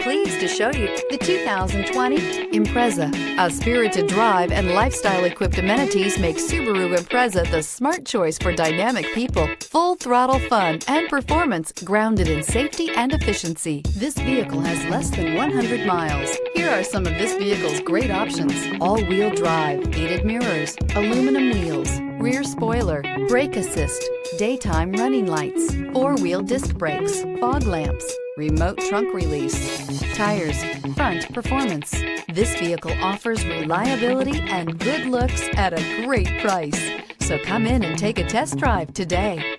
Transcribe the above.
pleased to show you the 2020 Impreza. A spirited drive and lifestyle-equipped amenities make Subaru Impreza the smart choice for dynamic people. Full throttle fun and performance grounded in safety and efficiency. This vehicle has less than 100 miles. Here are some of this vehicle's great options: all-wheel drive, heated mirrors, aluminum wheels, rear spoiler, brake assist, daytime running lights, four-wheel disc brakes, fog lamps, remote trunk release, tires, front performance. This vehicle offers reliability and good looks at a great price. So come in and take a test drive today.